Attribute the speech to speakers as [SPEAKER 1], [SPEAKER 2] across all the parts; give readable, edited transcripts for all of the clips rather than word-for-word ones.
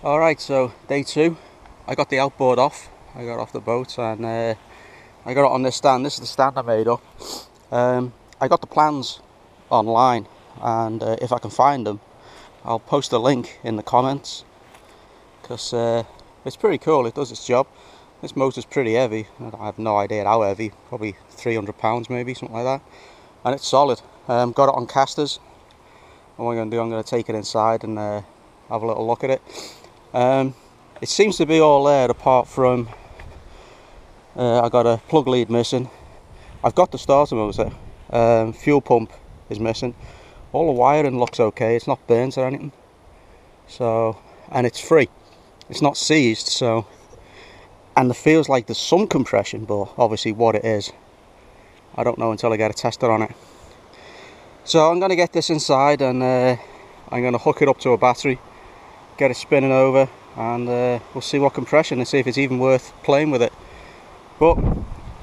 [SPEAKER 1] Alright, so day 2, I got the outboard off. I got off the boat and I got it on this stand. This is the stand I made up. I got the plans online, and if I can find them, I'll post a link in the comments, because it's pretty cool. It does its job. This motor's pretty heavy. I have no idea how heavy, probably 300 pounds maybe, something like that. And it's solid. Got it on casters. And what I'm going to do, I'm going to take it inside and have a little look at it. It seems to be all there apart from I got a plug lead missing. I've got the starter motor. Fuel pump is missing. All the wiring looks okay. It's not burnt or anything. So, and it's free. It's not seized. So, and it feels like there's some compression, but obviously what it is, I don't know until I get a tester on it. So I'm going to get this inside and I'm going to hook it up to a battery, get it spinning over, and we'll see what compression and see if it's even worth playing with it. But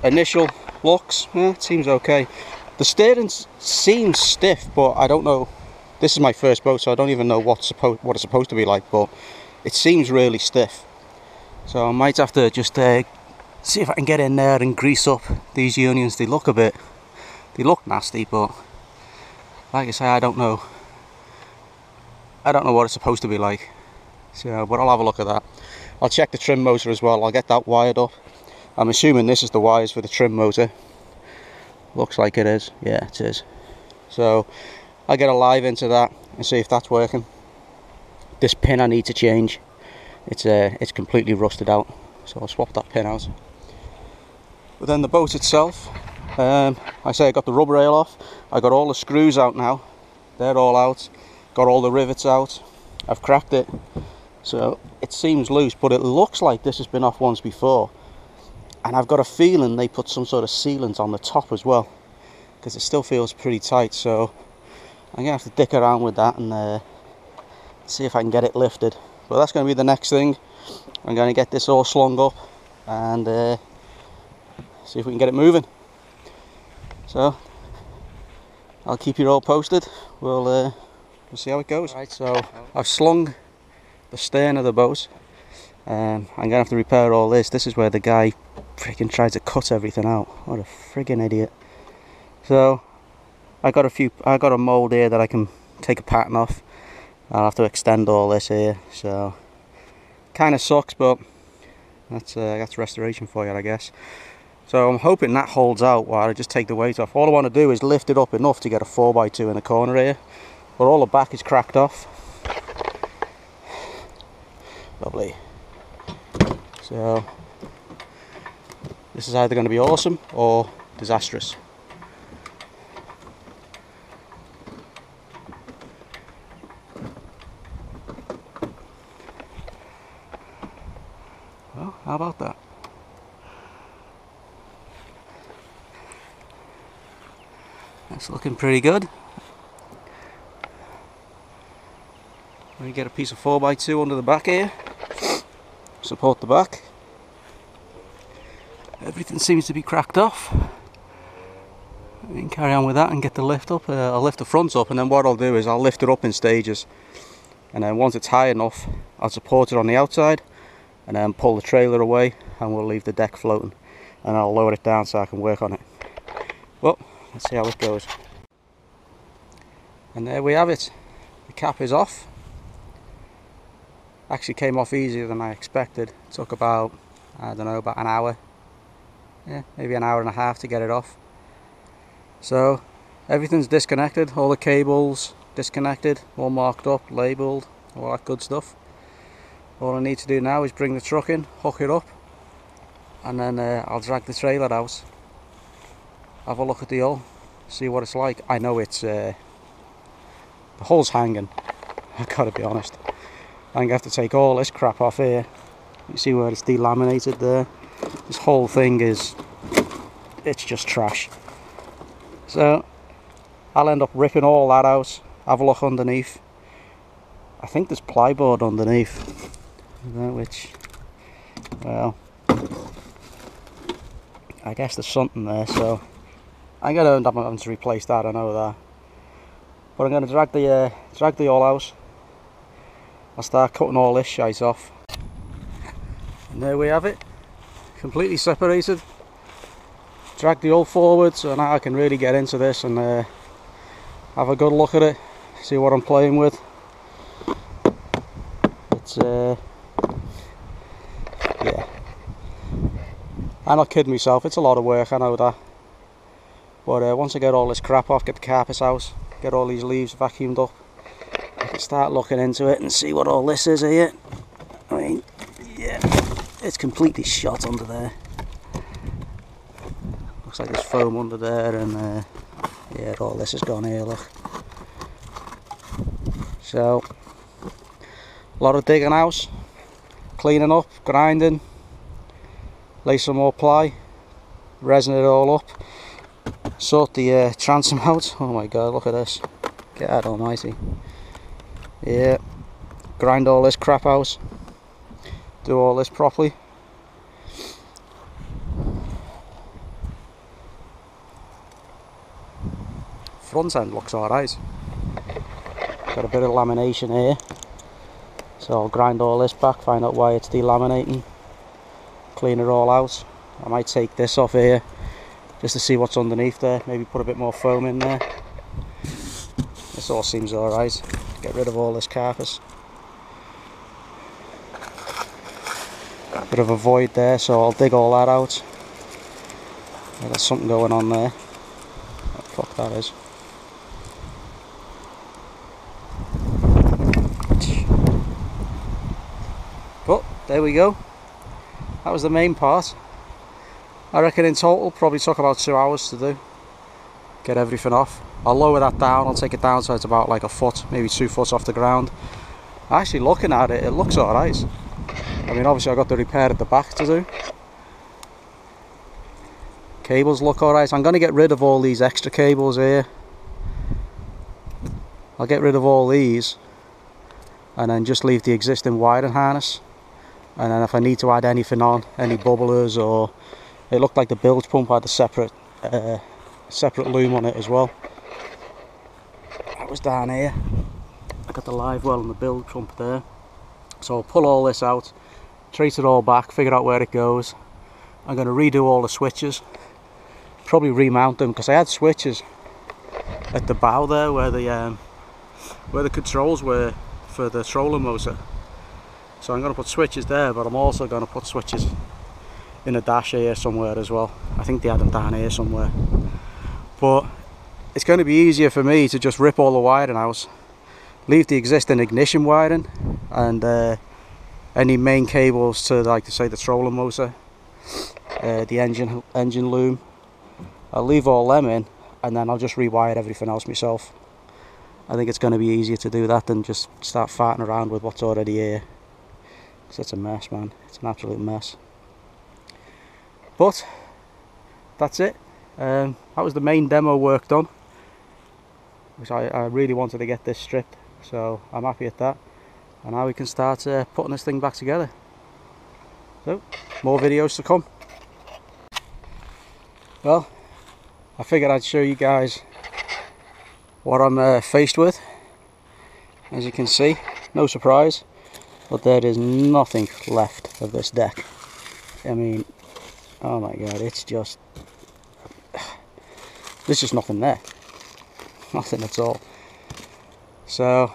[SPEAKER 1] initial looks, it seems okay. The steering seems stiff, but I don't know. This is my first boat, so I don't even know what it's supposed to be like, but it seems really stiff. So I might have to just see if I can get in there and grease up these unions. They look nasty, but like I say, I don't know what it's supposed to be like. So, but I'll have a look at that. I'll check the trim motor as well. I'll get that wired up. I'm assuming this is the wires for the trim motor. Looks like it is. Yeah, it is. So I'll get a live into that and see if that's working. This pin I need to change. It's completely rusted out, so I'll swap that pin out. But then the boat itself, I say I got the rubber rail off. I got all the screws out now. They're all out. Got all the rivets out. I've cracked it, so it seems loose, but it looks like this has been off once before. And I've got a feeling they put some sort of sealant on the top as well, because it still feels pretty tight. So I'm gonna have to dick around with that and see if I can get it lifted. But that's going to be the next thing. I'm going to get this all slung up and see if we can get it moving. So I'll keep you all posted. We'll see how it goes. Right, so I've slung the stern of the boat. I'm going to have to repair all this. This is where the guy freaking tried to cut everything out. What a friggin' idiot. So I got a mould here that I can take a pattern off. I'll have to extend all this here, so kind of sucks, but that's restoration for you, I guess. So I'm hoping that holds out while I just take the weight off. All I want to do is lift it up enough to get a 4x2 in the corner here, but all the back is cracked off. Lovely. So this is either going to be awesome or disastrous. Well, how about that? That's looking pretty good. We get a piece of 4x2 under the back here. Support the back. Everything seems to be cracked off. We can carry on with that and get the lift up. I'll lift the front up, and then what I'll do is I'll lift it up in stages. And then once it's high enough, I'll support it on the outside, and then pull the trailer away, and we'll leave the deck floating, and I'll lower it down so I can work on it. Well, let's see how it goes. And there we have it. The cap is off. Actually came off easier than I expected. It took about, I don't know, about an hour. Yeah, maybe an hour and a half to get it off. So everything's disconnected, all the cables disconnected, all marked up, labelled, all that good stuff. All I need to do now is bring the truck in, hook it up, and then I'll drag the trailer out, have a look at the hull, see what it's like. I know it's the hull's hanging, I've got to be honest. I'm going to have to take all this crap off here. You see where it's delaminated there? This whole thing it's just trash. So I'll end up ripping all that out, have a look underneath. I think there's plyboard underneath, which, well, I guess there's something there, so I'm going to end up having to replace that, I know that. But I'm going to drag the hull out, I'll start cutting all this shite off. And there we have it, completely separated. Drag the hull forward so now I can really get into this and have a good look at it, see what I'm playing with. It's yeah, I'm not kidding myself, it's a lot of work, I know that. But once I get all this crap off, get the carpets out, get all these leaves vacuumed up, I can start looking into it and see what all this is here. I mean, yeah, it's completely shot under there. Looks like there's foam under there, and yeah, all this has gone here, look. So, a lot of digging out, cleaning up, grinding, lay some more ply, resin it all up, sort the transom out. Oh my god, look at this, God almighty. Yeah, grind all this crap out, do all this properly. Front end looks alright. Got a bit of lamination here, so I'll grind all this back, find out why it's delaminating, clean it all out. I might take this off here just to see what's underneath there, maybe put a bit more foam in there. This all seems alright. Get rid of all this carcass. Bit of a void there, so I'll dig all that out. There's something going on there. What the fuck that is. But there we go. That was the main part. I reckon in total probably took about 2 hours to do. Get everything off. I'll lower that down, I'll take it down so it's about like a foot, maybe 2 foot off the ground. Actually looking at it, it looks alright. I mean obviously I've got the repair at the back to do. Cables look alright. I'm going to get rid of all these extra cables here. I'll get rid of all these and then just leave the existing wiring harness. And then if I need to add anything on, any bubblers, or it looked like the bilge pump had a separate loom on it as well. That was down here. I got the live well and the bilge pump there. So I'll pull all this out, trace it all back, figure out where it goes. I'm going to redo all the switches, probably remount them, because I had switches at the bow there where the controls were for the trolling motor. So I'm going to put switches there, but I'm also going to put switches in a dash here somewhere as well. I think they had them down here somewhere. But it's going to be easier for me to just rip all the wiring out, leave the existing ignition wiring and any main cables to, like to say, the trolling motor, the engine loom. I'll leave all them in and then I'll just rewire everything else myself. I think it's going to be easier to do that than just start farting around with what's already here. Because it's a mess, man. It's an absolute mess. But that's it. That was the main demo work done, which I really wanted to get this stripped, so I'm happy at that. And now we can start putting this thing back together. So, more videos to come. Well, I figured I'd show you guys what I'm faced with. As you can see, no surprise, but there is nothing left of this deck. I mean, oh my god, it's just, there's just nothing there, nothing at all. So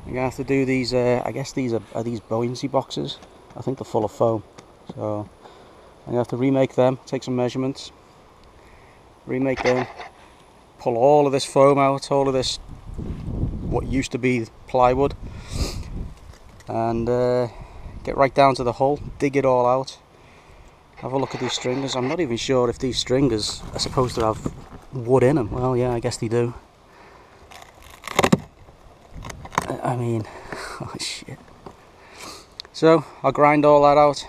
[SPEAKER 1] I'm gonna have to do these, I guess these are these buoyancy boxes. I think they're full of foam, so I'm gonna have to remake them, take some measurements, remake them, pull all of this foam out, all of this what used to be plywood, and get right down to the hull, dig it all out, have a look at these stringers. I'm not even sure if these stringers are supposed to have wood in them. Well, yeah, I guess they do. I mean, oh shit. So I'll grind all that out,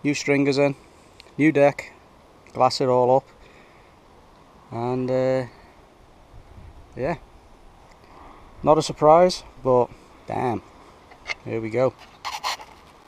[SPEAKER 1] new stringers in, new deck, glass it all up, and yeah, not a surprise, but damn, here we go.